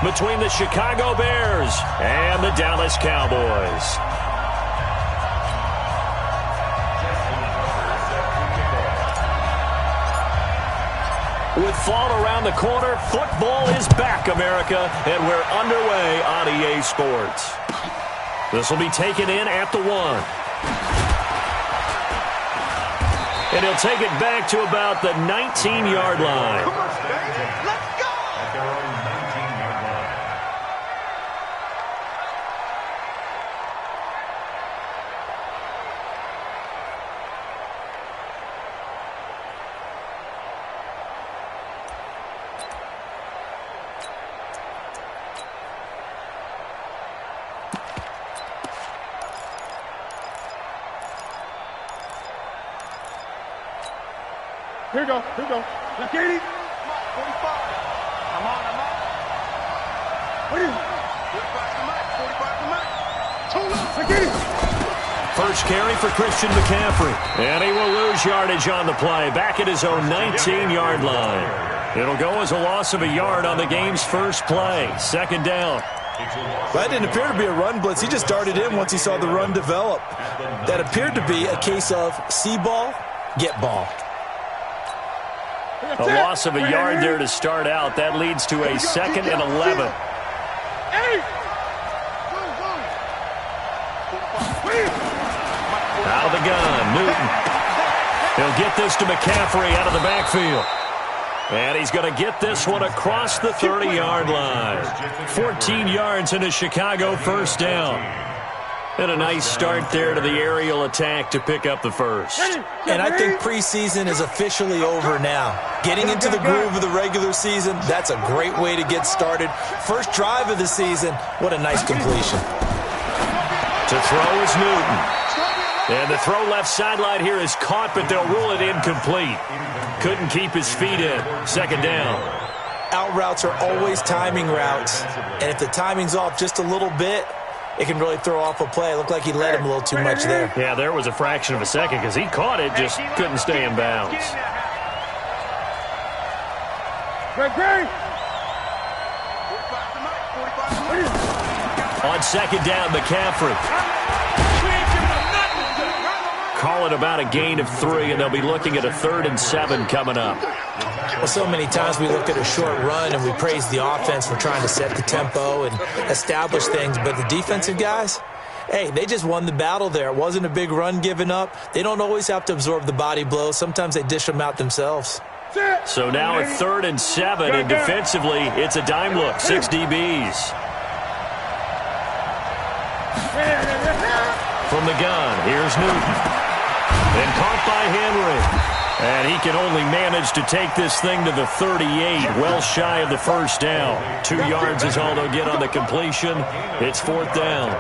between the Chicago Bears and the Dallas Cowboys. With fall around the corner, football is back, America, and we're underway on EA Sports. This will be taken in at the 1. And he'll take it back to about the 19-yard line. Come on, baby. Let's go! At their own 19-yard line. Here we go. Now, Katie. 45. I'm on. What are you? 45 to Mike. 45 to Mike. Now, Katie. First carry for Christian McCaffrey. And he will lose yardage on the play. Back at his own 19-yard line. It'll go as a loss of a yard on the game's first play. Second down. That didn't appear to be a run blitz. He just darted in once he saw the run develop. That appeared to be a case of see ball, get ball. A loss of a yard there to start out. That leads to a 2nd and 11. Out of the gun, Newton. He'll get this to McCaffrey out of the backfield. And he's going to get this one across the 30-yard line. 14 yards in a Chicago first down. And a nice start there to the aerial attack to pick up the first. And I think preseason is officially over now. Getting into the groove of the regular season, that's a great way to get started. First drive of the season, what a nice completion. To throw is Newton. And the throw left sideline here is caught, but they'll rule it incomplete. Couldn't keep his feet in. Second down. Out routes are always timing routes. And if the timing's off just a little bit, it can really throw off a play. It looked like he led him a little too much there. Yeah, there was a fraction of a second because he caught it, just couldn't stay in bounds. On second down, McCaffrey. Call it about a gain of 3, and they'll be looking at a 3rd and 7 coming up. Well, so many times we look at a short run and we praise the offense for trying to set the tempo and establish things, but the defensive guys, hey, they just won the battle there. It wasn't a big run given up. They don't always have to absorb the body blows. Sometimes they dish them out themselves. So now a 3rd and 7, and defensively, it's a dime look, 6 DBs. From the gun, here's Newton. And caught by Henry. And he can only manage to take this thing to the 38, well shy of the first down. 2 yards is all they'll get on the completion. It's 4th down.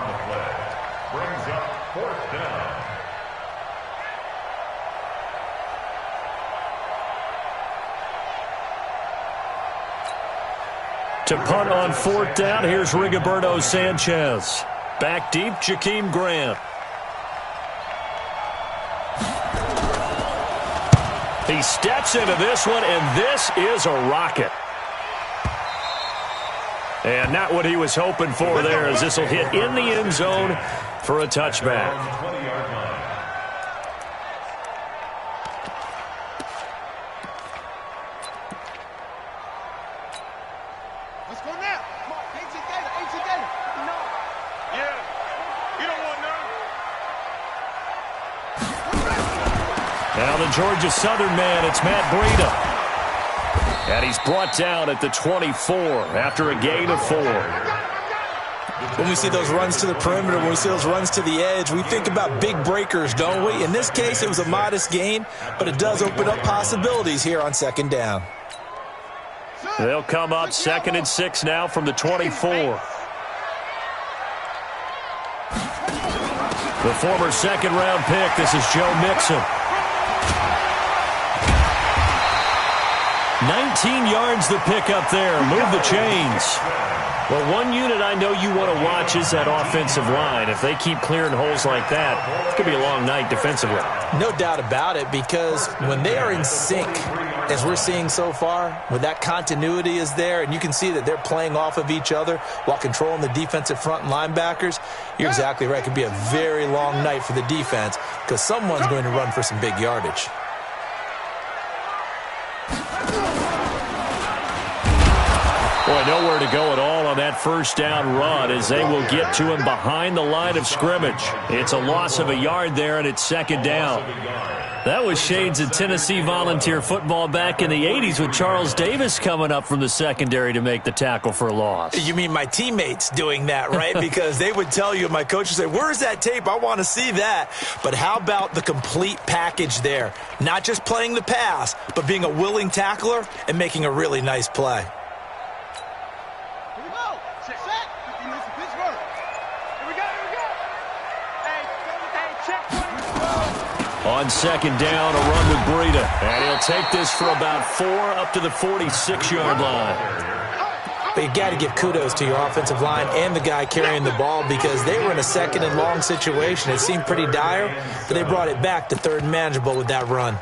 Brings up 4th down. To punt on 4th down, here's Rigoberto Sanchez. Back deep, Jakeem Grant. He steps into this one, and this is a rocket. And not what he was hoping for there, as this will hit in the end zone for a touchback. 20-yard line. Let's go now. Come on, AT Gator. Yeah. You don't want none. Now the Georgia Southern man, it's Matt Breida. And he's brought down at the 24 after a gain of 4. When we see those runs to the perimeter, when we see those runs to the edge, we think about big breakers, don't we? In this case, it was a modest gain, but it does open up possibilities here on second down. They'll come up 2nd and 6 now from the 24. The former second-round pick, this is Joe Mixon. 19 yards the pick up there. Move the chains. Well, one unit I know you want to watch is that offensive line. If they keep clearing holes like that, it's going to be a long night defensively. No doubt about it, because when they are in sync, as we're seeing so far, where that continuity is there, and you can see that they're playing off of each other while controlling the defensive front and linebackers, you're exactly right. It could be a very long night for the defense because someone's going to run for some big yardage. Boy, nowhere to go at all on that first down run as they will get to him behind the line of scrimmage. It's a loss of a yard there, and it's second down. That was shades of Tennessee Volunteer football back in the 80s with Charles Davis coming up from the secondary to make the tackle for a loss. You mean my teammates doing that, right? Because they would tell you, my coach would say, where's that tape? I want to see that. But how about the complete package there? Not just playing the pass, but being a willing tackler and making a really nice play. On second down, a run with Breida. And he'll take this for about 4 up to the 46-yard line. But you got to give kudos to your offensive line and the guy carrying the ball because they were in a second and long situation. It seemed pretty dire, but they brought it back to third and manageable with that run.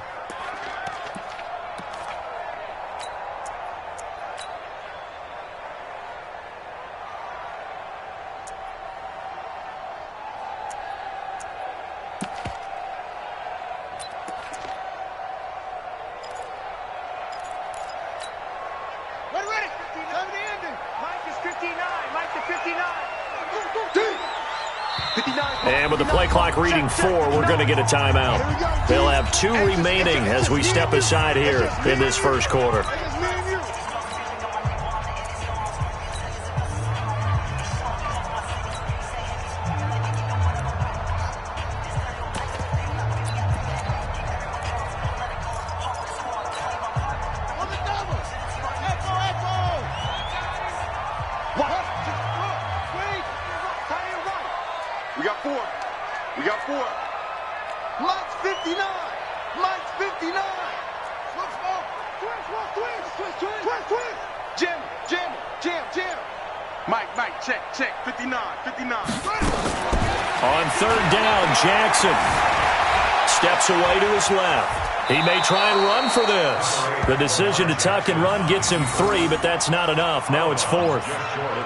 And with the play clock reading 4, we're going to get a timeout. They'll have 2 remaining as we step aside here in this first quarter. We got 4. Mike's 59. Mike's 59. Twist. Jim. Mike, check. 59. On third down, Jackson steps away to his left. He may try and run for this. The decision to tuck and run gets him 3, but that's not enough. Now it's 4th.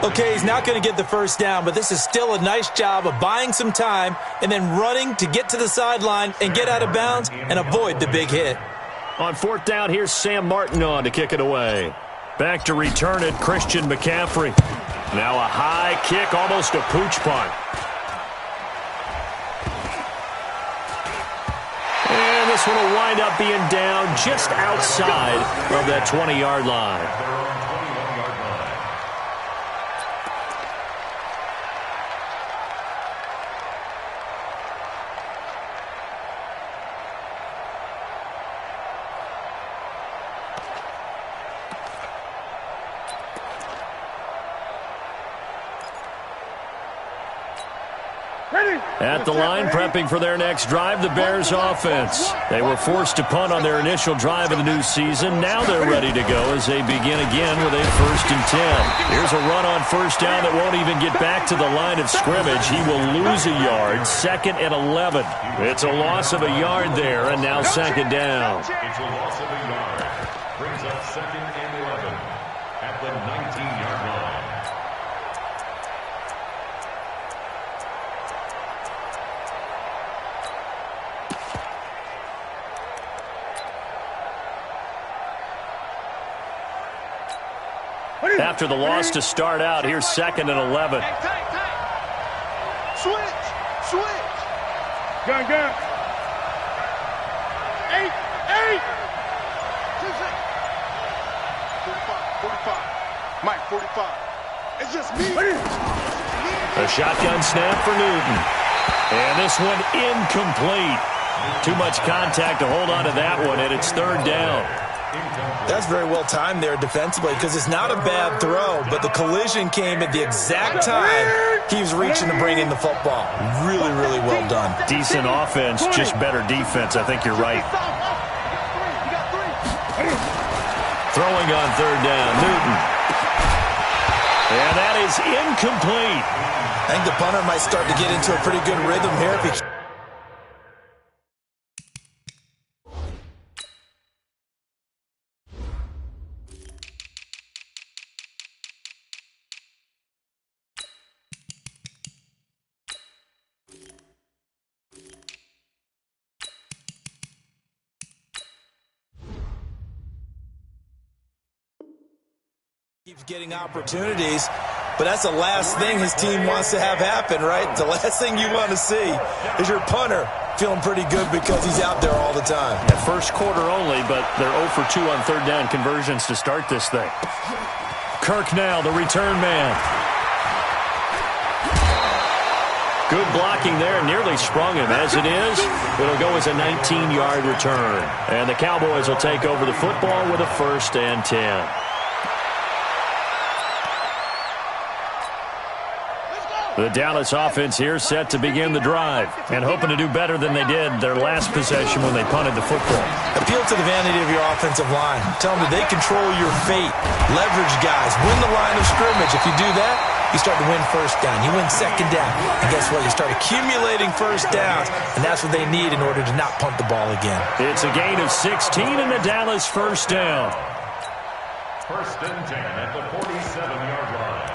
Okay, he's not going to get the first down, but this is still a nice job of buying some time and then running to get to the sideline and get out of bounds and avoid the big hit. On 4th down, here's Sam Martin on to kick it away. Back to return it, Christian McCaffrey. Now a high kick, almost a pooch punt. And this one will wind up being down just outside of that 20-yard line. At the line, prepping for their next drive, the Bears offense. They were forced to punt on their initial drive of the new season. Now they're ready to go as they begin again with a 1st and 10. Here's a run on first down that won't even get back to the line of scrimmage. He will lose a yard, 2nd and 11. It's a loss of a yard there, and now second down. It's a loss of a yard. Brings up 2nd and 11 at the 19-yard line. After the loss to start out, here's 2nd and 11. Switch. Gun. 8. 45. Mike, 45. It's just me. A shotgun snap for Newton. And this one incomplete. Too much contact to hold on to that one, and it's 3rd down. That's very well timed there defensively because it's not a bad throw, but the collision came at the exact time he was reaching to bring in the football. Really, really well done. Decent offense, just better defense. I think you're right. Throwing on 3rd down, Newton. And that is incomplete. I think the punter might start to get into a pretty good rhythm here if he Keeps getting opportunities, but that's the last thing his team wants to have happen, right? The last thing you want to see is your punter feeling pretty good because he's out there all the time. Yeah, first quarter only, but they're 0 for 2 on third down conversions to start this thing. Kirk now, the return man. Good blocking there, nearly sprung him. As it is, it'll go as a 19-yard return. And the Cowboys will take over the football with a 1st and 10. The Dallas offense here set to begin the drive and hoping to do better than they did their last possession when they punted the football. Appeal to the vanity of your offensive line. Tell them that they control your fate. Leverage guys. Win the line of scrimmage. If you do that, you start to win first down. You win second down. And guess what? You start accumulating first downs, and that's what they need in order to not punt the ball again. It's a gain of 16 and the Dallas first down. 1st and 10 at the 47-yard line.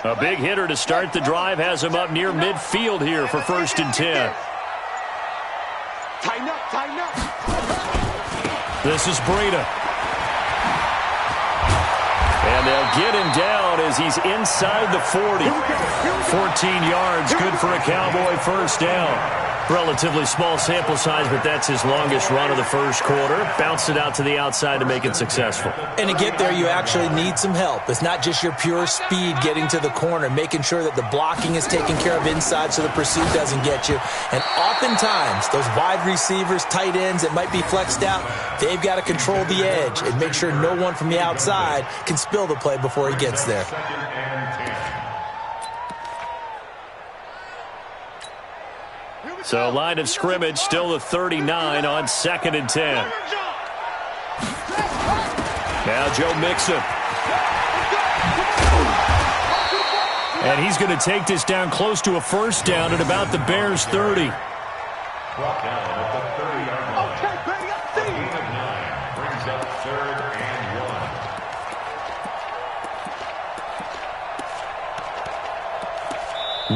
A big hitter to start the drive has him up near midfield here for 1st and 10. Tighten up, tighten up. This is Breida. And they'll get him down as he's inside the 40. 14 yards, good for a Cowboy first down. Relatively small sample size, but that's his longest run of the first quarter. Bounced it out to the outside to make it successful. And to get there, you actually need some help. It's not just your pure speed getting to the corner, making sure that the blocking is taken care of inside so the pursuit doesn't get you. And oftentimes, those wide receivers, tight ends that might be flexed out, they've got to control the edge and make sure no one from the outside can spill the play before he gets there. 2nd and 10. So line of scrimmage still the 39 on 2nd and 10. Now Joe Mixon. And he's going to take this down close to a first down at about the Bears' 30. Brought down at the 30-yard line. Okay, baby, I see Gain you. of 9 brings up 3rd and 1.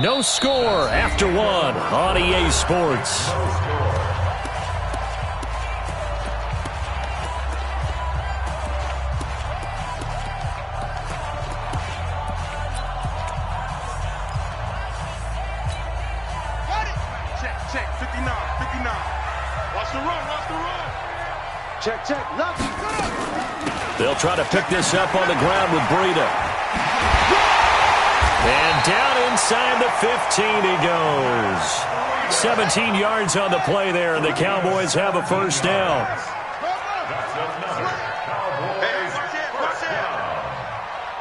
No score after 1 on EA Sports. Got it. Check, 59, 59. Watch the run, watch the run. Check, lucky. They'll try to pick this up on the ground with Breida. And down inside the 15 he goes. 17 yards on the play there, and the Cowboys have a first down. That's another Cowboys first down.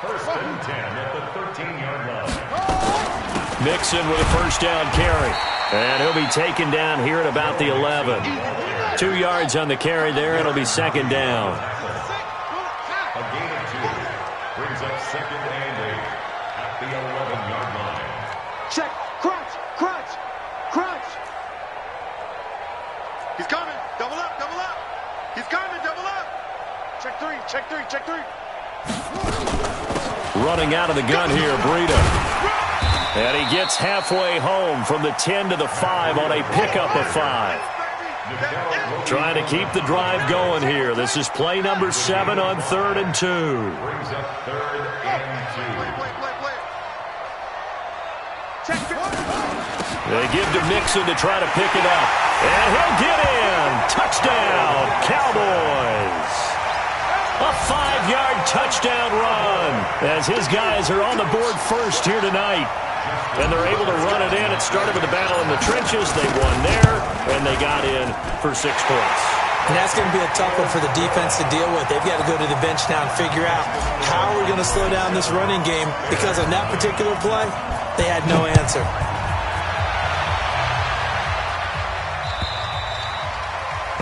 1st and 10 at the 13-yard line. Mixon with a first down carry. And he'll be taken down here at about the 11. 2 yards on the carry there. It'll be 2nd down. A gain of 2 brings up 2nd and 8 at the 11-yard line. Check, crunch. He's coming, double up. He's coming, double up. Check three. Running out of the gun here, Breida. And he gets halfway home from the 10 to the 5 on a pickup of 5. Trying to keep the drive going here. This is play number 7 on 3rd and 2. Brings up 3rd and 2. Check. They give to Mixon to try to pick it up. And he'll get in. Touchdown, Cowboys. A 5-yard touchdown run as his guys are on the board first here tonight. And they're able to run it in. It started with a battle in the trenches. They won there, and they got in for 6 points. And that's going to be a tough one for the defense to deal with. They've got to go to the bench now and figure out how we're going to slow down this running game, because on that particular play, they had no answer.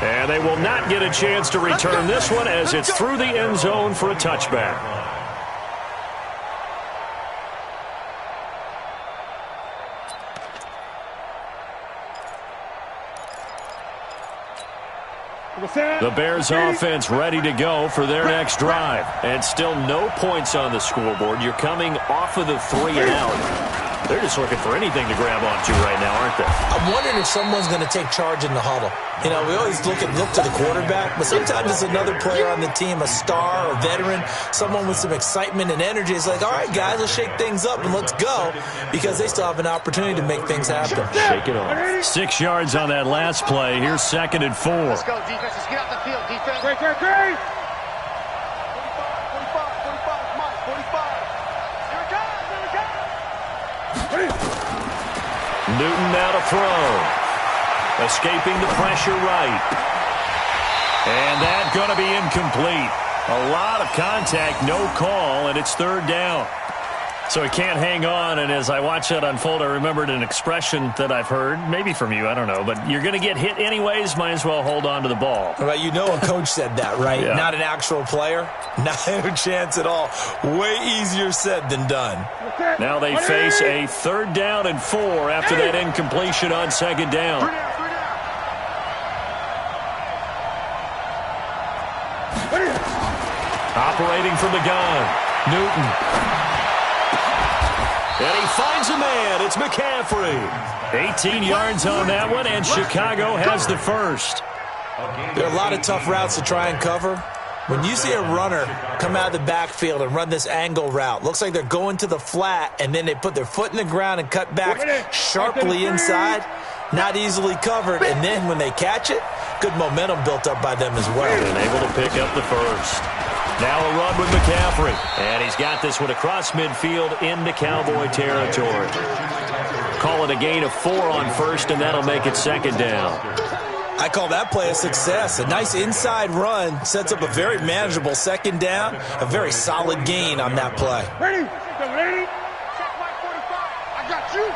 And they will not get a chance to return this one as it's through the end zone for a touchback. The Bears offense ready to go for their next drive. And still no points on the scoreboard. You're coming off of the 3 and out. They're just looking for anything to grab onto right now, aren't they? I'm wondering if someone's going to take charge in the huddle. You know, we always look to the quarterback, but sometimes it's another player on the team, a star, a veteran, someone with some excitement and energy. It's like, all right, guys, let's shake things up and let's go, because they still have an opportunity to make things happen. Shake it off. 6 yards on that last play. Here's 2nd and 4. Let's go, defense. Let's get out the field, defense. Great. 45, Mike, 45. Here it comes. Newton now to throw. Escaping the pressure right. And that's going to be incomplete. A lot of contact, no call, and it's 3rd down. So he can't hang on, and as I watch that unfold, I remembered an expression that I've heard, maybe from you, I don't know, but you're going to get hit anyways, might as well hold on to the ball. Well, you know a coach said that, right? Yeah. Not an actual player. Not a chance at all. Way easier said than done. Now they face a 3rd down and 4 after that incompletion on 2nd down. Operating from the gun, Newton. And he finds a man. It's McCaffrey. 18 yards on that one, and Chicago has the first. There are a lot of tough routes to try and cover. When you see a runner come out of the backfield and run this angle route, looks like they're going to the flat, and then they put their foot in the ground and cut back sharply inside, not easily covered, and then when they catch it, good momentum built up by them as well. And able to pick up the first. Now a run with McCaffrey. And he's got this one across midfield into Cowboy territory. Call it a gain of 4 on 1st, and that'll make it 2nd down. I call that play a success. A nice inside run sets up a very manageable 2nd down. A very solid gain on that play. Ready? Check my 45. I got you.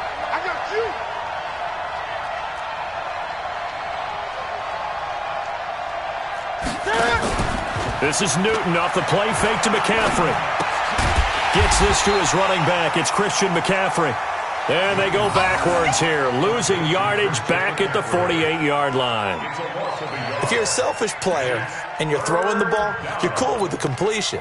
This is Newton off the play fake to McCaffrey. Gets this to his running back. It's Christian McCaffrey. And they go backwards here, losing yardage back at the 48-yard line. If you're a selfish player and you're throwing the ball, you're cool with the completion.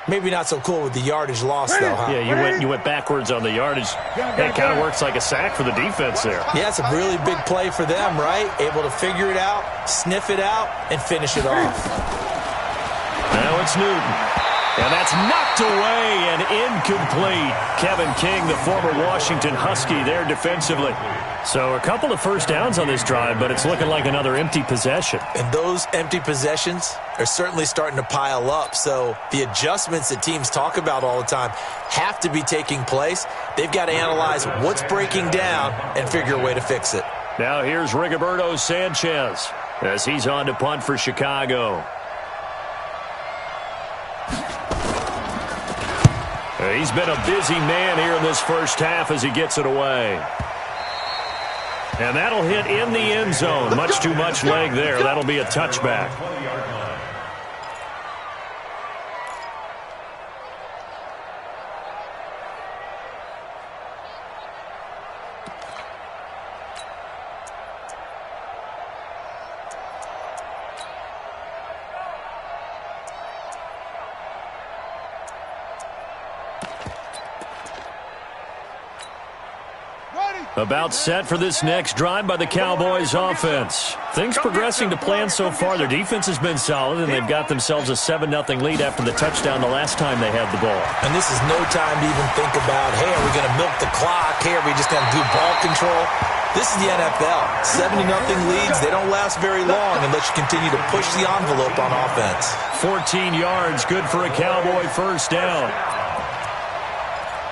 Maybe not so cool with the yardage loss, though, huh? Yeah, you went backwards on the yardage. It kind of works like a sack for the defense there. Yeah, it's a really big play for them, right? Able to figure it out, sniff it out, and finish it off. Now it's Newton. And that's knocked away and incomplete. Kevin King, the former Washington Husky, there defensively. So a couple of first downs on this drive, but it's looking like another empty possession. And those empty possessions are certainly starting to pile up. So the adjustments that teams talk about all the time have to be taking place. They've got to analyze what's breaking down and figure a way to fix it. Now here's Rigoberto Sanchez as he's on to punt for Chicago. He's been a busy man here in this first half as he gets it away. And that'll hit in the end zone. Much too much leg there. That'll be a touchback. About set for this next drive by the Cowboys offense. Things progressing to plan so far. Their defense has been solid, and they've got themselves a 7-0 lead after the touchdown the last time they had the ball. And this is no time to even think about, hey, are we going to milk the clock? Hey, are we just going to do ball control? This is the NFL. 70-0 leads, they don't last very long unless you continue to push the envelope on offense. 14 yards, good for a Cowboy first down.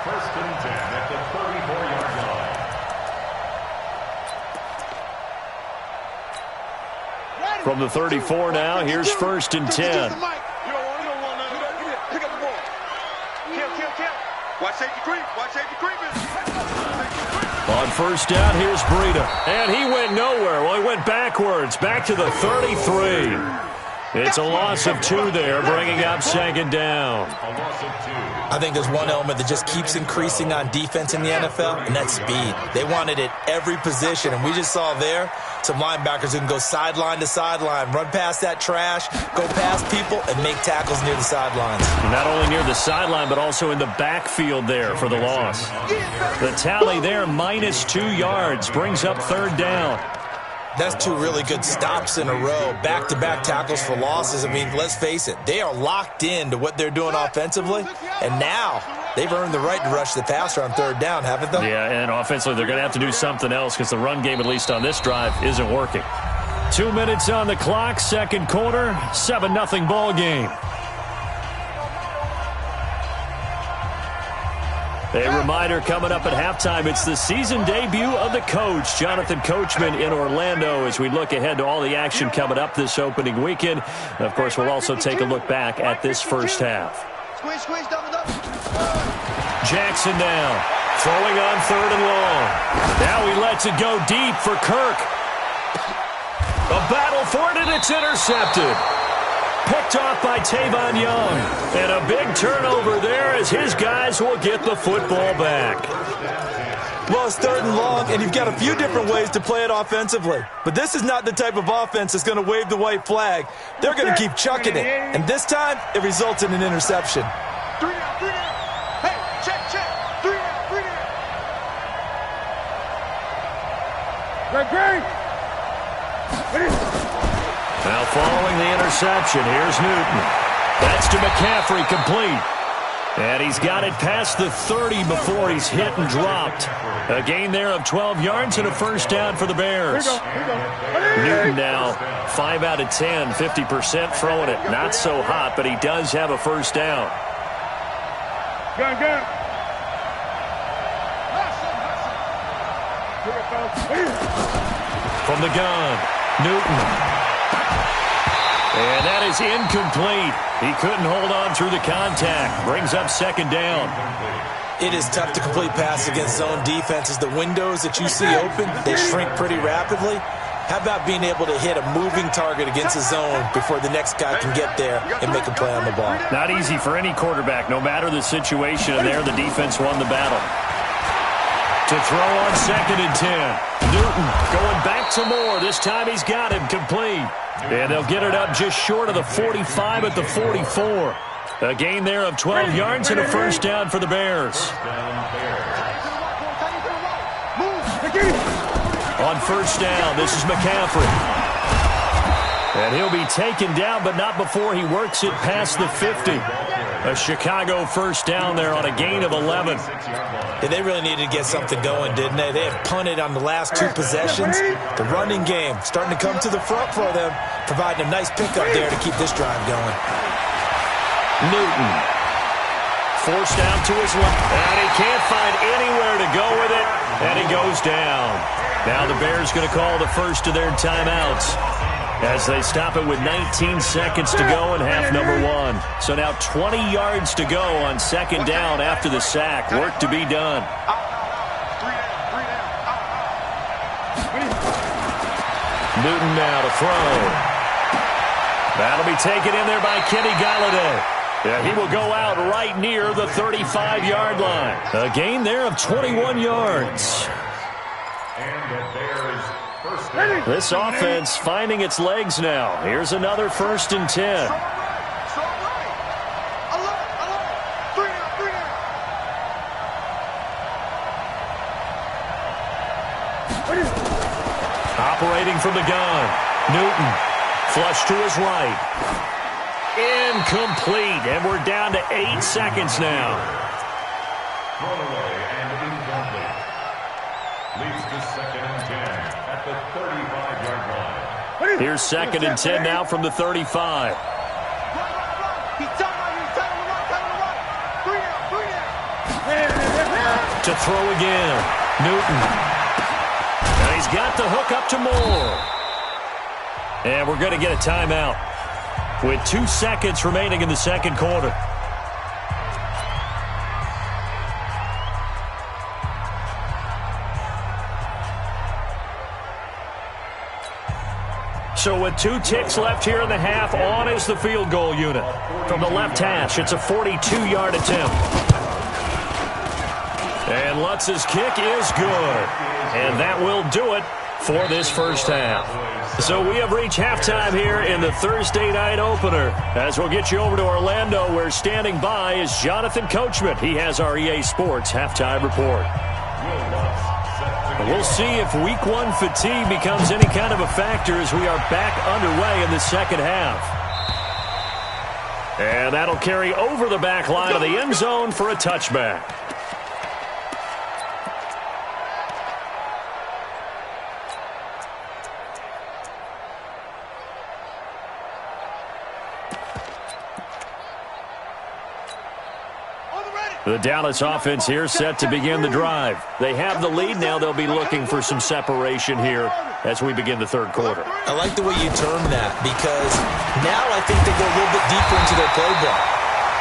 First and 10 at the 34-yard line. From the 34 now, here's first and 10. You don't want to. Pick up the ball. Kill. Watch safety creep. On first down, here's Breida. And he went nowhere. Well, he went backwards, back to the 33. It's a loss of 2 there, bringing up second down. I think there's one element that just keeps increasing on defense in the NFL, and that's speed. They want it at every position, and we just saw there some linebackers who can go sideline to sideline, run past that trash, go past people, and make tackles near the sidelines. Not only near the sideline, but also in the backfield there for the loss. The tally there, minus 2 yards, brings up third down. That's 2 really good stops in a row, back-to-back tackles for losses. I mean, let's face it, they are locked into what they're doing offensively, and now they've earned the right to rush the passer on third down, haven't they? Yeah, and offensively, they're going to have to do something else because the run game, at least on this drive, isn't working. 2 minutes on the clock, second quarter, 7-0 ball game. A reminder coming up at halftime, it's the season debut of the coach, Jonathan Coachman in Orlando, as we look ahead to all the action coming up this opening weekend. And of course, we'll also take a look back at this first half. Jackson now, throwing on third and long. Now he lets it go deep for Kirk. A battle for it, and it's intercepted. Picked off by Tavon Young. And a big turnover there as his guys will get the football back. Well, it's third and long, and you've got a few different ways to play it offensively. But this is not the type of offense that's going to wave the white flag. They're going to keep chucking it. And this time, it results in an interception. 3 down, 3 down. Hey, check. 3 down, 3 down. Great. Now following the interception, here's Newton. That's to McCaffrey, complete. And he's got it past the 30 before he's hit and dropped. A gain there of 12 yards and a first down for the Bears. Newton now 5 out of 10, 50% throwing it. Not so hot, but he does have a first down. Gun. From the gun, Newton. And that is incomplete. He couldn't hold on through the contact. Brings up second down. It is tough to complete passes against zone defenses. The windows that you see open, they shrink pretty rapidly. How about being able to hit a moving target against a zone before the next guy can get there and make a play on the ball? Not easy for any quarterback, no matter the situation. And there, the defense won the battle. To throw on second and 10. Newton going back to Moore. This time he's got him complete. And they'll get it up just short of the 45 at the 44. A gain there of 12 yards and a first down for the Bears. On first down, this is McCaffrey. And he'll be taken down, but not before he works it past the 50. A Chicago first down there on a gain of 11. Yeah, they really needed to get something going, didn't they? They have punted on the last 2 possessions. The running game starting to come to the front for them, providing a nice pickup there to keep this drive going. Newton forced out to his left, and he can't find anywhere to go with it, and he goes down. Now the Bears going to call the first of their timeouts as they stop it with 19 seconds to go in half number 1. So now 20 yards to go on second down after the sack. Work to be done. Newton now to throw. That'll be taken in there by Kenny Golladay. Yeah, he will go out right near the 35-yard line. A gain there of 21 yards. And the Bears first down. This offense finding its legs now. Here's another first and 10. Operating from the gun. Newton. Flush to his right. Incomplete. And we're down to 8 seconds now. Thrown away and incomplete. Leads to second and 10 at the 35-yard line. Here's second and 10 now from the 35. To throw again. Newton. And he's got the hook up to Moore. And we're going to get a timeout with 2 seconds remaining in the second quarter. So with 2 ticks left here in the half, on is the field goal unit. From the left hash, it's a 42-yard attempt. And Lutz's kick is good. And that will do it for this first half. So we have reached halftime here in the Thursday night opener. As we'll get you over to Orlando, where standing by is Jonathan Coachman. He has our EA Sports halftime report. We'll see if week 1 fatigue becomes any kind of a factor as we are back underway in the second half. And that'll carry over the back line of the end zone for a touchback. The Dallas offense here set to begin the drive. They have the lead. Now they'll be looking for some separation here as we begin the third quarter. I like the way you term that, because now I think they go a little bit deeper into their playbook.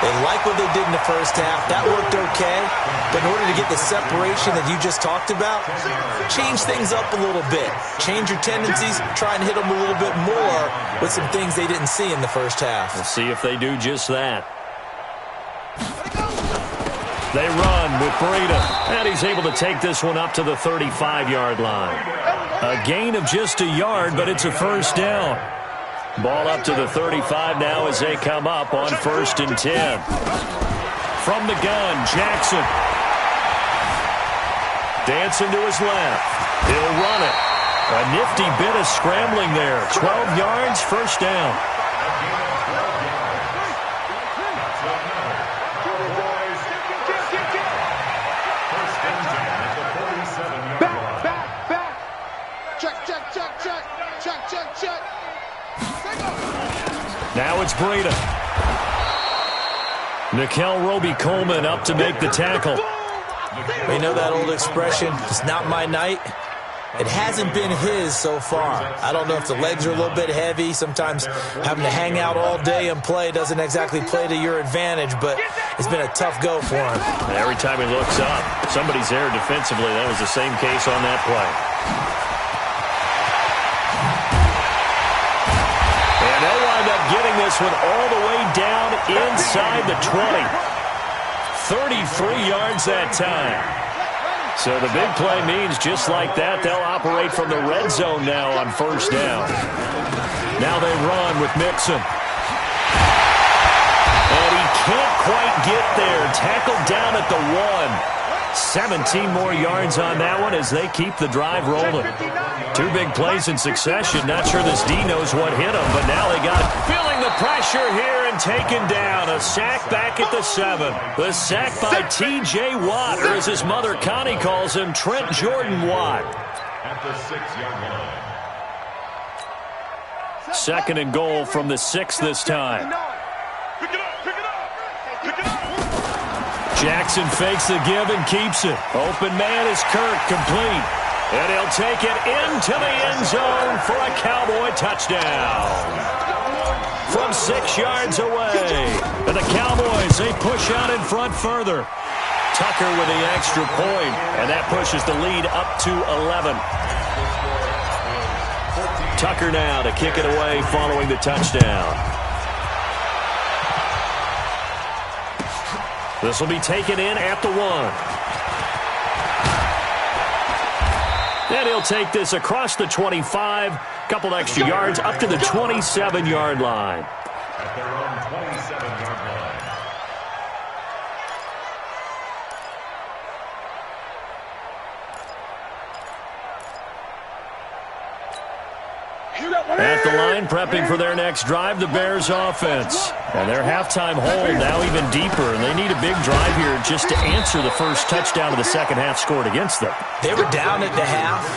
They like what they did in the first half. That worked okay. But in order to get the separation that you just talked about, change things up a little bit. Change your tendencies. Try and hit them a little bit more with some things they didn't see in the first half. We'll see if they do just that. They run with Breida, and he's able to take this one up to the 35-yard line. A gain of just a yard, but it's a first down. Ball up to the 35 now as they come up on 1st and 10. From the gun, Jackson. Dancing to his left. He'll run it. A nifty bit of scrambling there. 12 yards, first down. Now it's Breida. Nickel Roby-Coleman up to make the tackle. You know that old expression, it's not my night? It hasn't been his so far. I don't know if the legs are a little bit heavy. Sometimes having to hang out all day and play doesn't exactly play to your advantage, but it's been a tough go for him. Every time he looks up, somebody's there defensively. That was the same case on that play. Getting this one all the way down inside the 20. 33 yards that time. So the big play means just like that, they'll operate from the red zone now on first down. Now they run with Mixon. And he can't quite get there. Tackled down at the 1. 17 more yards on that one as they keep the drive rolling. 2 big plays in succession. Not sure this D knows what hit him, but now they got it. Feeling the pressure here and taken down. A sack back at the 7. The sack by T.J. Watt, or as his mother Connie calls him, Trent Jordan Watt. At the 6-yard line. 2nd and goal from the 6 this time. Jackson fakes the give and keeps it. Open man is Kirk, complete. And he'll take it into the end zone for a Cowboy touchdown. From 6 yards away. And the Cowboys, they push out in front further. Tucker with the extra point, and that pushes the lead up to 11. Tucker now to kick it away following the touchdown. This will be taken in at the 1. And he'll take this across the 25. Couple extra yards up to the 27-yard line. At their own 27-yard line. At the line, prepping for their next drive, the Bears offense. And their halftime hold now even deeper, and they need a big drive here just to answer the first touchdown of the second half scored against them. They were down at the half.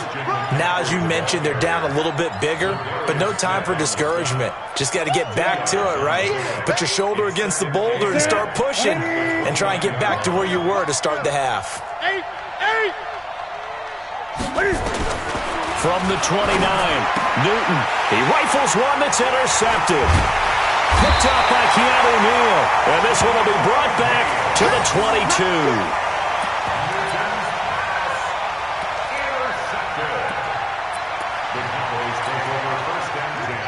Now, as you mentioned, they're down a little bit bigger, but no time for discouragement. Just got to get back to it, right? Put your shoulder against the boulder and start pushing and try and get back to where you were to start the half. From the 29, Newton. He rifles one that's intercepted. Picked up by Keanu Neal. And this one will be brought back to the 22. The Cowboys take over 1st and 10.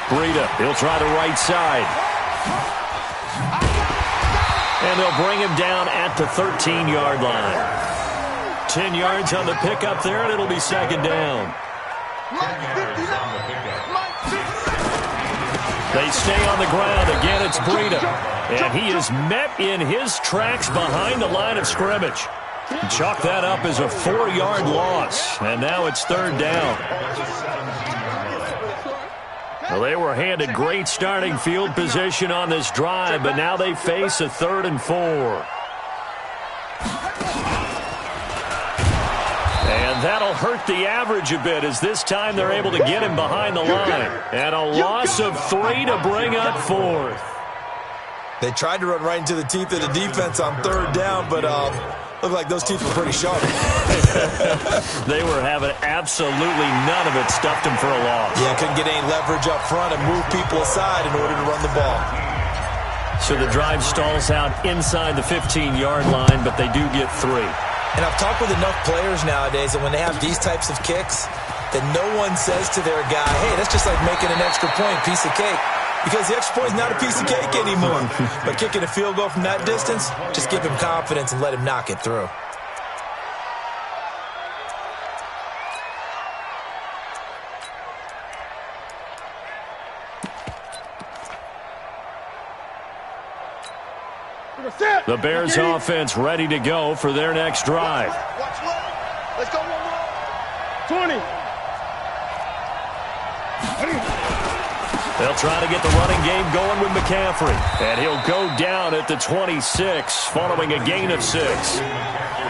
Breida, he'll try the right side. And they'll bring him down at the 13-yard line. 10 yards on the pickup there, and it'll be second down. They stay on the ground. Again, it's Breida. And he is met in his tracks behind the line of scrimmage. Chalk that up as a 4-yard loss. And now it's third down. Well, they were handed great starting field position on this drive, but now they face a 3rd and 4. And that'll hurt the average a bit as this time they're able to get him behind the line. And a loss of 3 to bring up 4th. They tried to run right into the teeth of the defense on third down, but looked like those teeth were pretty sharp. They were having absolutely none of it, stuffed him for a loss. Yeah, couldn't get any leverage up front and move people aside in order to run the ball. So the drive stalls out inside the 15-yard line, but they do get 3. And I've talked with enough players nowadays that when they have these types of kicks, that no one says to their guy, hey, that's just like making an extra point, piece of cake. Because the extra point is not a piece of cake anymore. But kicking a field goal from that distance, just give him confidence and let him knock it through. The Bears offense ready to go for their next drive. Watch left. Let's go 1-1. 20. They'll try to get the running game going with McCaffrey. And he'll go down at the 26 following a gain of 6.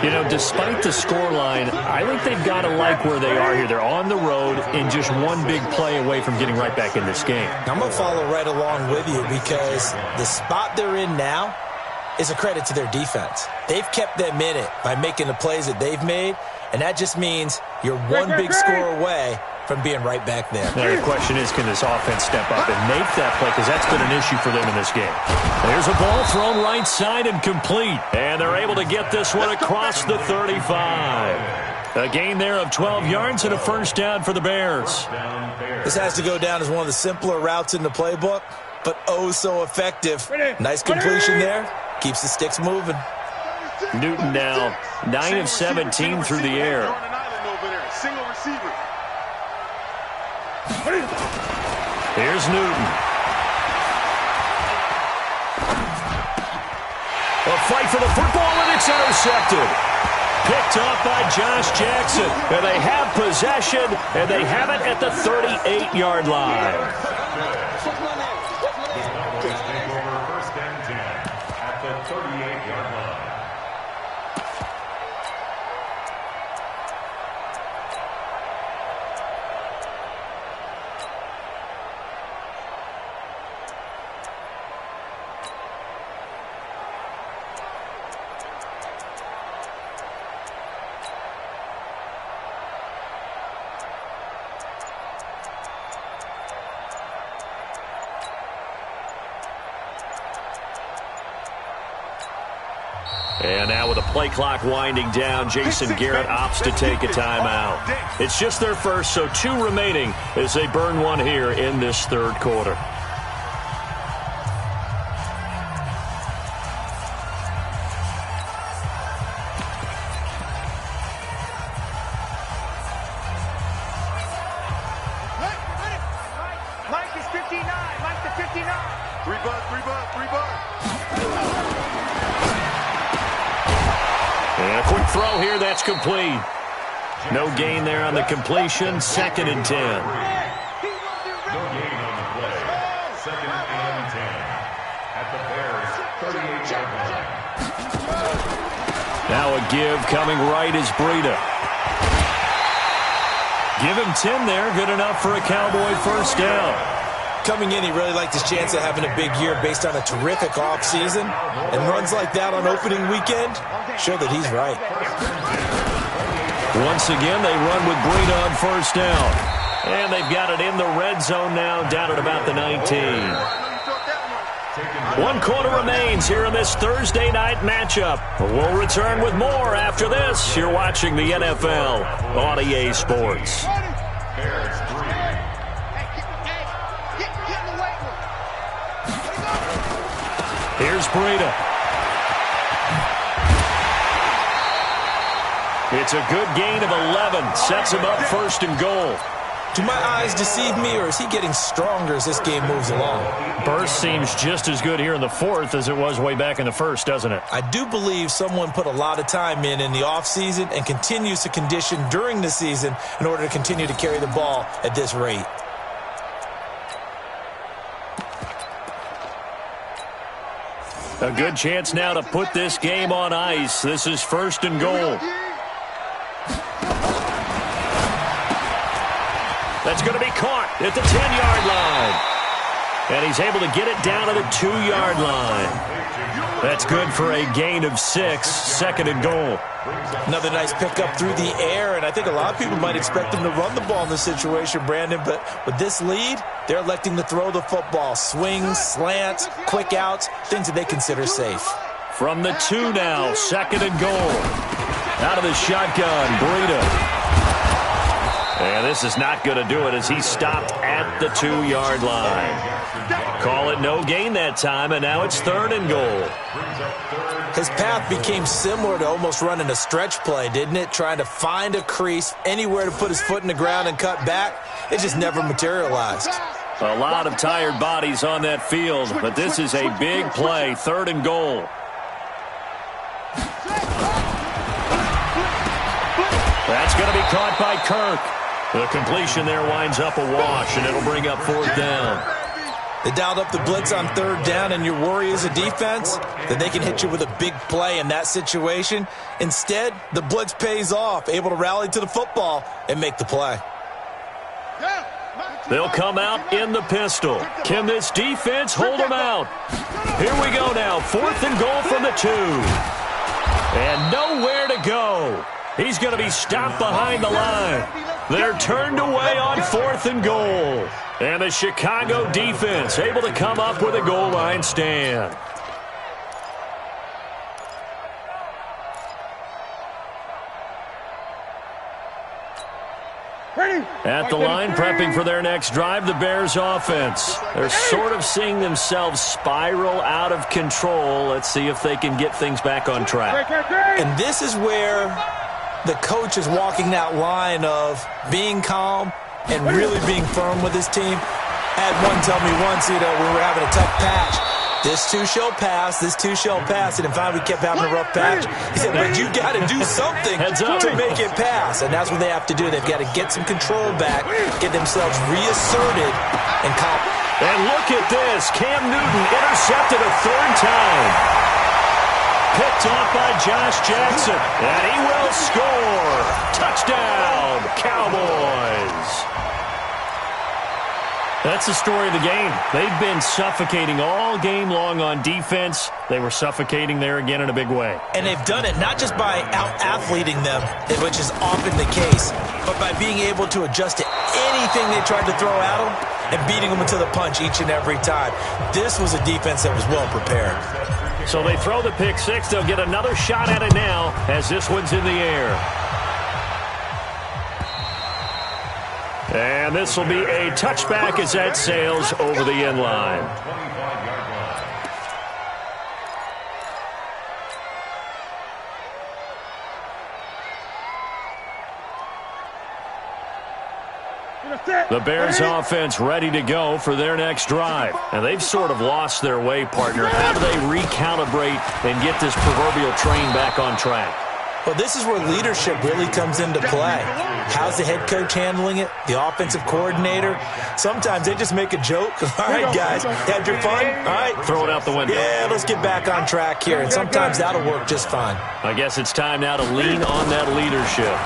You know, despite the scoreline, I think they've got to like where they are here. They're on the road and just one big play away from getting right back in this game. I'm going to follow right along with you because the spot they're in now is a credit to their defense. They've kept them in it by making the plays that they've made, and that just means you're one big score away from being right back there. Now, the question is, can this offense step up and make that play? Because that's been an issue for them in this game. There's a ball thrown right side and complete. And they're able to get this one across the 35. A gain there of 12 yards and a first down for the Bears. This has to go down as one of the simpler routes in the playbook, but oh so effective. Nice completion there. Keeps the sticks moving. Newton now 9 of 17 through the air. Single receiver. Here's Newton. A fight for the football, and it's intercepted. Picked off by Josh Jackson. And they have possession, and they have it at the 38-yard line. First and 10 at the 38-yard line. And now with the play clock winding down, Jason Garrett opts to take a timeout. It's just their first, so 2 remaining as they burn one here in this third quarter. Mike is 59. Mike to 59. 3 bucks. And a quick throw here, that's complete. No gain there on the completion, 2nd and 10. No gain on the play. 2nd and 10 at the Bears' 38-yard line. Now a give coming right is Breida. Give him 10 there, good enough for a Cowboy first down. Coming in, he really liked his chance of having a big year based on a terrific offseason. And runs like that on opening weekend show that he's right. Once again, they run with Breida on first down. And they've got it in the red zone now, down at about the 19. 1 quarter remains here in this Thursday night matchup. We'll return with more after this. You're watching the NFL on EA Sports. Bears 3. Here's Breida. It's a good gain of 11. Sets him up 1st and goal. Do my eyes deceive me, or is he getting stronger as this game moves along? Burst seems just as good here in the 4th as it was way back in the 1st, doesn't it? I do believe someone put a lot of time in the offseason and continues to condition during the season in order to continue to carry the ball at this rate. A good chance now to put this game on ice. This is 1st and goal. That's going to be caught at the 10-yard line. And he's able to get it down to the 2-yard line. That's good for a gain of 6, 2nd and goal. Another nice pickup through the air, and I think a lot of people might expect him to run the ball in this situation, Brandon, but with this lead, they're electing to throw the football. Swings, slants, quick outs, things that they consider safe. From the 2 now, 2nd and goal. Out of the shotgun, Breida. And this is not going to do it as he stopped at the 2-yard line. Call it no gain that time, and now it's 3rd and goal. His path became similar to almost running a stretch play, didn't it? Trying to find a crease, anywhere to put his foot in the ground and cut back. It just never materialized. A lot of tired bodies on that field, but this is a big play, 3rd and goal. That's going to be caught by Kirk. The completion there winds up a wash, and it'll bring up 4th down. They dialed up the blitz on 3rd down, and your worry as a defense that they can hit you with a big play in that situation. Instead, the blitz pays off, able to rally to the football and make the play. They'll come out in the pistol. Can this defense hold them out? Here we go now, 4th and goal from the 2. And nowhere to go. He's going to be stopped behind the line. They're turned away on 4th and goal. And the Chicago defense able to come up with a goal line stand. At the line, prepping for their next drive, the Bears offense. They're sort of seeing themselves spiral out of control. Let's see if they can get things back on track. And this is where the coach is walking that line of being calm and really being firm with his team. I had one tell me once, we were having a tough patch. This too shall pass, this too shall pass. And in fact, we kept having a rough patch. He said, but you got to do something to make it pass. And that's what they have to do. They've got to get some control back, get themselves reasserted, and confident. And look at this. Cam Newton intercepted a 3rd time. Picked off by Josh Jackson. And he will score. Touchdown, Cowboys. That's the story of the game. They've been suffocating all game long on defense. They were suffocating there again in a big way. And they've done it not just by out-athleting them, which is often the case, but by being able to adjust to anything they tried to throw at them and beating them into the punch each and every time. This was a defense that was well prepared. So they throw the pick 6. They'll get another shot at it now as this one's in the air. And this will be a touchback as that sails over the end line. The Bears offense ready to go for their next drive. And they've sort of lost their way, partner. How do they recalibrate and get this proverbial train back on track? Well, this is where leadership really comes into play. How's the head coach handling it? The offensive coordinator? Sometimes they just make a joke. All right, guys, had your fun? All right. Throw it out the window. Yeah, let's get back on track here. And sometimes that'll work just fine. I guess it's time now to lean on that leadership.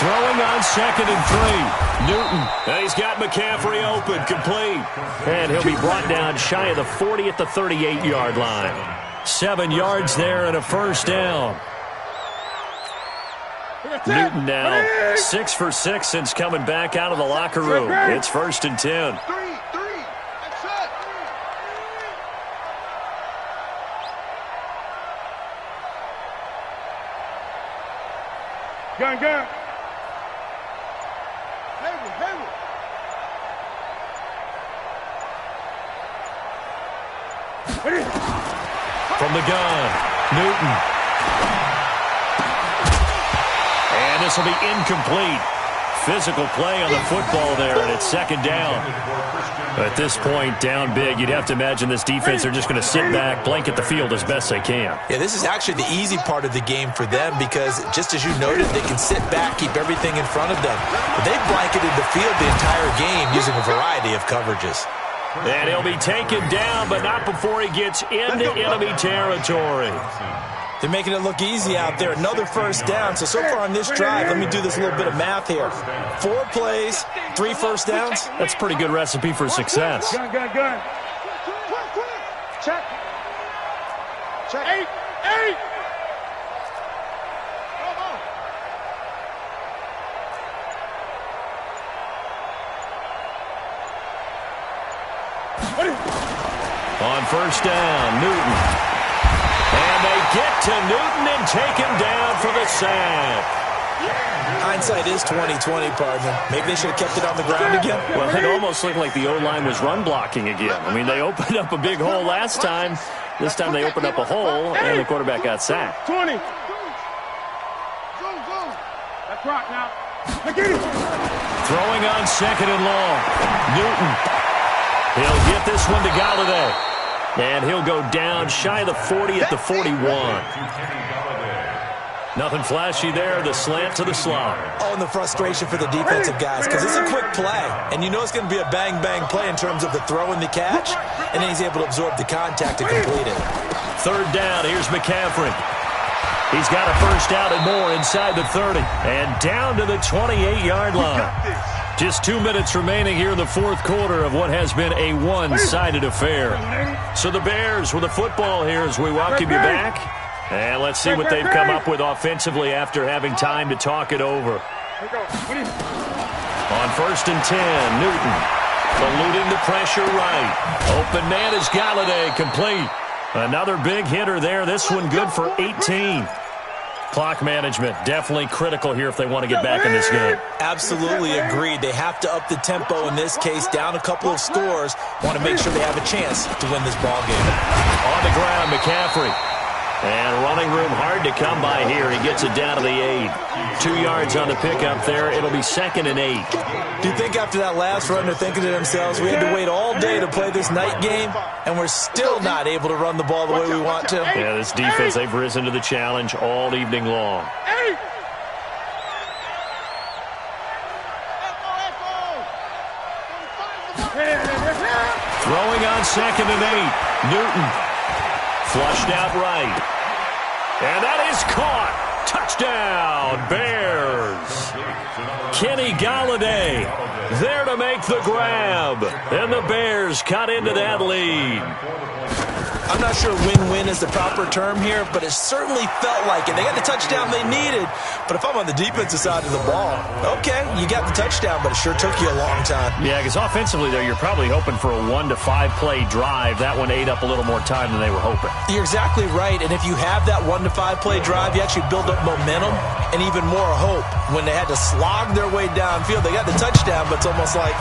Throwing on 2nd and 3. Newton. And he's got McCaffrey open, complete. And he'll be brought down shy of the 40 at the 38-yard line. 7 yards there and a 1st down. Newton now 6 for 6 since coming back out of the locker room. It's 1st and 10. Gun. From the gun, Newton. And this will be incomplete. Physical play on the football there, and it's second down. At this point, down big, you'd have to imagine this defense are just going to sit back, blanket the field as best they can. Yeah, this is actually the easy part of the game for them because, just as you noted, they can sit back, keep everything in front of them. But they've blanketed the field the entire game using a variety of coverages. And he'll be taken down, but not before he gets into enemy territory. They're making it look easy out there. Another first down. So far on this drive, let me do this little bit of math here. 4 plays, 3 first downs. That's a pretty good recipe for success. Gun. Check. 8. On first down, Newton. And they get to Newton and take him down for the sack. Hindsight is 20/20, partner. Maybe they should have kept it on the ground again. Well, it almost looked like the O-line was run blocking again. I mean, they opened up a big hole last time. This time they opened up a hole, and the quarterback got sacked. 20. Go. That's right now. Get it. Throwing on second and long. Newton. He'll get this one to Golladay. And he'll go down shy of the 40 at the 41. Nothing flashy there. The slant to the slot. Oh, and the frustration for the defensive guys because it's a quick play. And you know it's going to be a bang-bang play in terms of the throw and the catch. And then he's able to absorb the contact to complete it. Third down. Here's McCaffrey. He's got a first out and more inside the 30. And down to the 28-yard line. Just 2 minutes remaining here in the fourth quarter of what has been a one-sided affair. So the Bears with the football here as we welcome you back. And let's see what they've come up with offensively after having time to talk it over. On first and 10, Newton eluding the pressure right. Open man is Golladay, complete. Another big hitter there. This one good for 18. Clock management definitely critical here if they want to get back in this game. Absolutely agreed. They have to up the tempo in this case, down a couple of scores. Want to make sure they have a chance to win this ball game. On the ground, McCaffrey. And running room hard to come by here. He gets it down to the 8. 2 yards on the pickup there. It'll be second and 8. Do you think after that last run they're thinking to themselves, we had to wait all day to play this night game, and we're still not able to run the ball the way we want to? Yeah, this defense, they've risen to the challenge all evening long. Throwing on second and 8. Newton. Flushed out right. And that is caught. Touchdown, Bears. Kenny Golladay there to make the grab. And the Bears cut into that lead. I'm not sure win-win is the proper term here, but it certainly felt like it. They got the touchdown they needed, but if I'm on the defensive side of the ball, okay, you got the touchdown, but it sure took you a long time. Yeah, because offensively, though, you're probably hoping for a 1 to 5 play drive. That one ate up a little more time than they were hoping. You're exactly right, and if you have that 1 to 5 play drive, you actually build up momentum and even more hope. When they had to slog their way downfield, they got the touchdown, but it's almost like,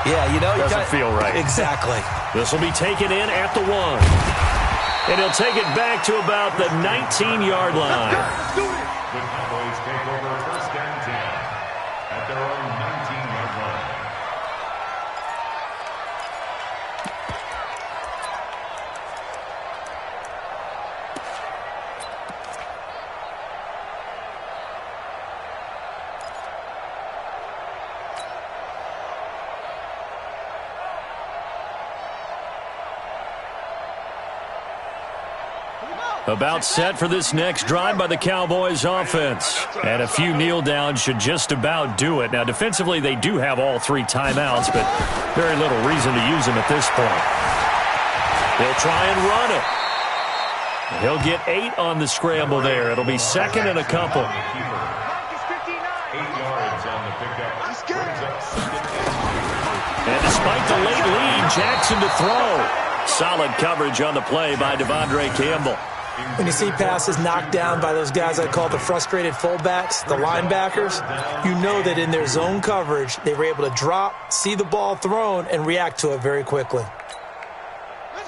yeah, you know, doesn't feel right. Exactly. This will be taken in at the 1. And he'll take it back to about the 19-yard line. The Cowboys take over first and 10 at their own 19-yard line. About set for this next drive by the Cowboys offense. And a few kneel downs should just about do it. Now, defensively, they do have all 3 timeouts, but very little reason to use them at this point. They'll try and run it. He'll get 8 on the scramble there. It'll be second and a couple. 8 yards on the pickup. Brings up second and 8. And despite the late lead, Jackson to throw. Solid coverage on the play by Devondre Campbell. When you see passes knocked down by those guys I call the frustrated fullbacks, the linebackers, you know that in their zone coverage, they were able to drop, see the ball thrown, and react to it very quickly.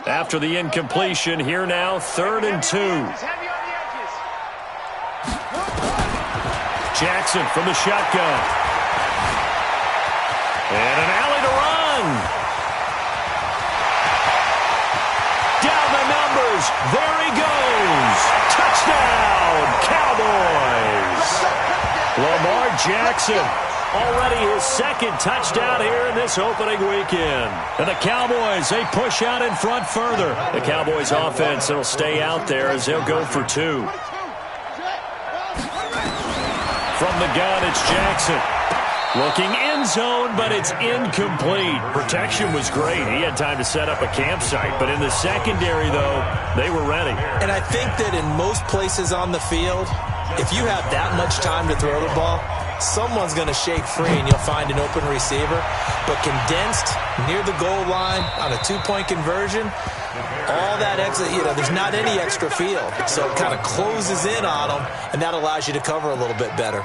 After the incompletion, here now, 3rd and 2. Jackson from the shotgun. And an alley to run. Down the numbers. There he goes. Touchdown, Cowboys. Lamar Jackson. Already his 2nd touchdown here in this opening weekend. And the Cowboys, they push out in front further. The Cowboys offense, it'll stay out there as they'll go for 2. From the gun, it's Jackson. Looking end zone, but it's incomplete. Protection was great. He had time to set up a campsite. But in the secondary, though, they were ready. And I think that in most places on the field, if you have that much time to throw the ball, someone's going to shake free and you'll find an open receiver. But condensed near the goal line on a 2-point conversion, all that extra, there's not any extra field. So it kind of closes in on them, and that allows you to cover a little bit better.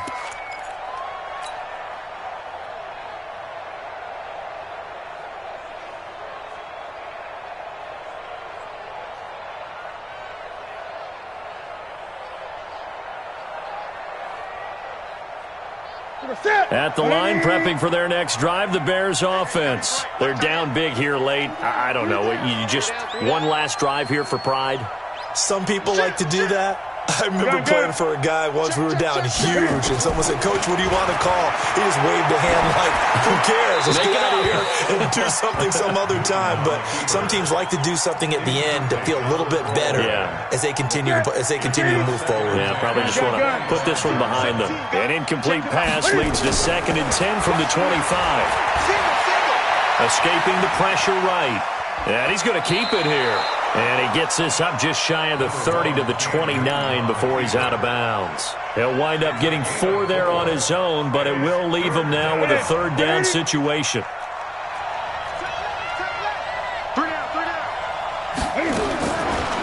At the line, prepping for their next drive, the Bears offense. They're down big here late. I don't know. You just one last drive here for pride? Some people like to do that. I remember playing for a guy once. We were down huge, and someone said, "Coach, what do you want to call?" He just waved a hand like, "Who cares? Let's get out of here and do something some other time." But some teams like to do something at the end to feel a little bit better as they continue to move forward. Yeah, probably just want to put this one behind them. An incomplete pass leads to 2nd and 10 from the 25. Escaping the pressure right. And he's going to keep it here. And he gets this up just shy of the 30 to the 29 before he's out of bounds. He'll wind up getting 4 there on his own, but it will leave him now with a 3rd down situation.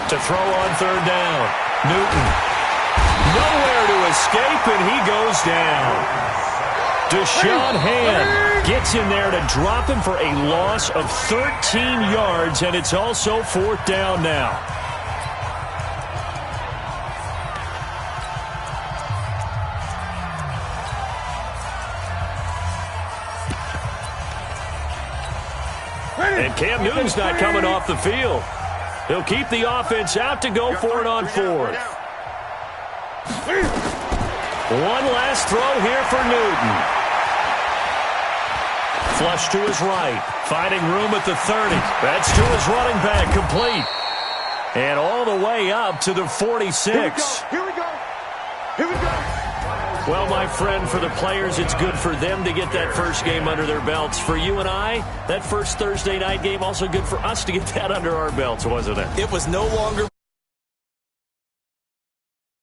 To throw on 3rd down. Newton. Nowhere to escape, and he goes down. Deshaun Hand gets in there to drop him for a loss of 13 yards, and it's also 4th down now. And Cam Newton's not coming off the field. He'll keep the offense out to go for it on 4th. One last throw here for Newton. Flush to his right. Finding room at the 30. That's to his running back. Complete. And all the way up to the 46. Here we go. Here we go. Well, my friend, for the players, it's good for them to get that first game under their belts. For you and I, that first Thursday night game, also good for us to get that under our belts, wasn't it? It was no longer